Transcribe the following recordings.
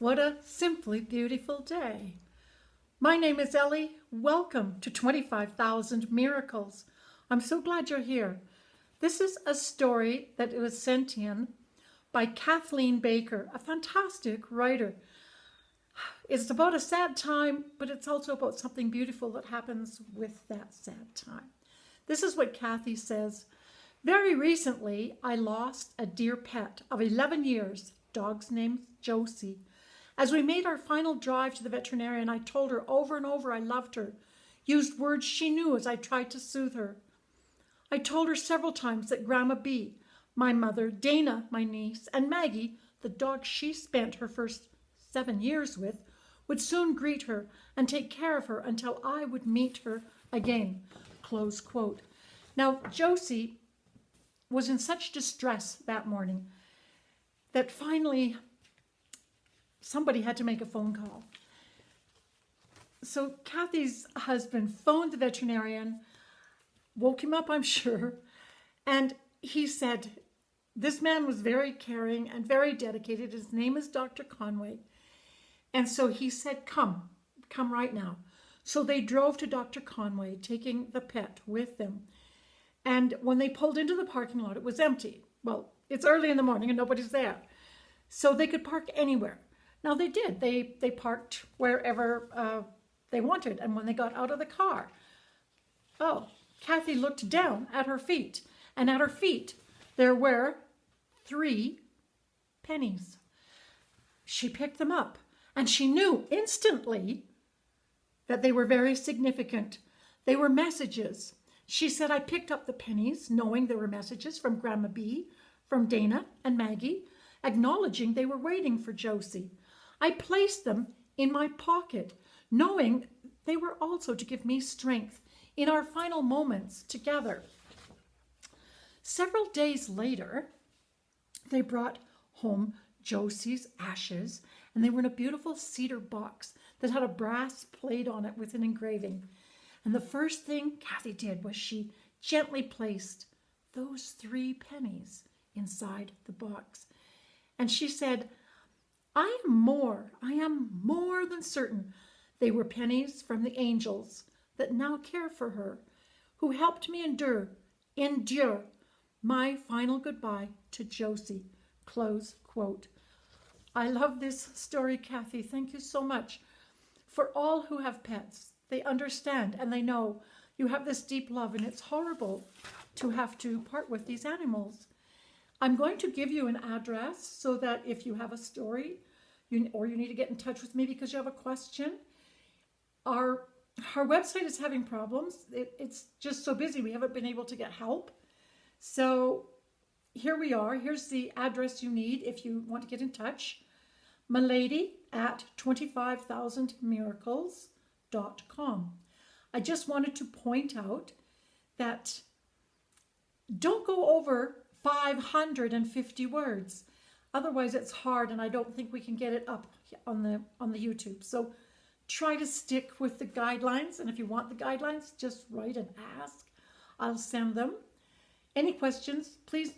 What a simply beautiful day. My name is Ellie. Welcome to 25,000 Miracles. I'm so glad you're here. This is a story that was sent in by Kathleen Baker, a fantastic writer. It's about a sad time, but it's also about something beautiful that happens with that sad time. This is what Kathy says. Very recently, I lost a dear pet of 11 years, dog's name Josie. As we made our final drive to the veterinarian, I told her over and over I loved her, used words she knew as I tried to soothe her. I told her several times that Grandma B, my mother, Dana, my niece, and Maggie, the dog she spent her first 7 years with, would soon greet her and take care of her until I would meet her again. Close quote. Now, Josie was in such distress that morning that finally somebody had to make a phone call. So Kathy's husband phoned the veterinarian, woke him up, I'm sure, and he said, this man was very caring and very dedicated. His name is Dr. Conway. And so he said, come right now. So they drove to Dr. Conway, taking the pet with them. And when they pulled into the parking lot, it was empty. Well, it's early in the morning and nobody's there. So they could park anywhere. Now they did. They parked wherever they wanted. And when they got out of the car, Kathy looked down at her feet. And at her feet, there were 3 pennies. She picked them up. And she knew instantly that they were very significant. They were messages. She said, I picked up the pennies, knowing there were messages from Grandma B, from Dana and Maggie, acknowledging they were waiting for Josie. I placed them in my pocket, knowing they were also to give me strength in our final moments together. Several days later, they brought home Josie's ashes, and they were in a beautiful cedar box that had a brass plate on it with an engraving. And the first thing Kathy did was she gently placed those 3 pennies inside the box. And she said, I am more than certain they were pennies from the angels that now care for her, who helped me endure my final goodbye to Josie. Close quote. I love this story, Kathy. Thank you so much. For all who have pets, they understand and they know you have this deep love, and it's horrible to have to part with these animals. I'm going to give you an address so that if you have a story or you need to get in touch with me because you have a question, our website is having problems. It's just so busy. We haven't been able to get help. So here we are. Here's the address you need if you want to get in touch. milady@25000miracles.com. I just wanted to point out that don't go over 550 words. Otherwise it's hard, and I don't think we can get it up on the YouTube. So try to stick with the guidelines, and if you want the guidelines, just write and ask. I'll send them. Any questions, please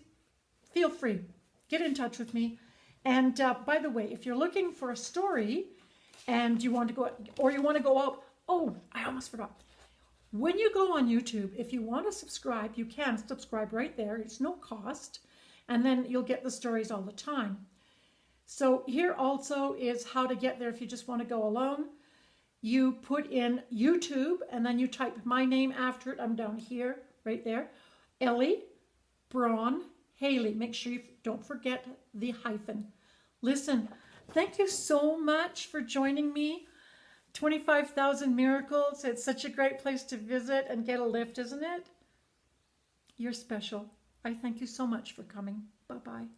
feel free. Get in touch with me. And by the way, if you're looking for a story and you want to go out, I almost forgot. When you go on YouTube, if you want to subscribe, you can subscribe right there. It's no cost. And then you'll get the stories all the time. So here also is how to get there if you just want to go alone. You put in YouTube and then you type my name after it. I'm down here, right there. Ellie Braun-Haley. Make sure you don't forget the hyphen. Listen, thank you so much for joining me. 25,000 Miracles. It's such a great place to visit and get a lift, isn't it? You're special. I thank you so much for coming. Bye-bye.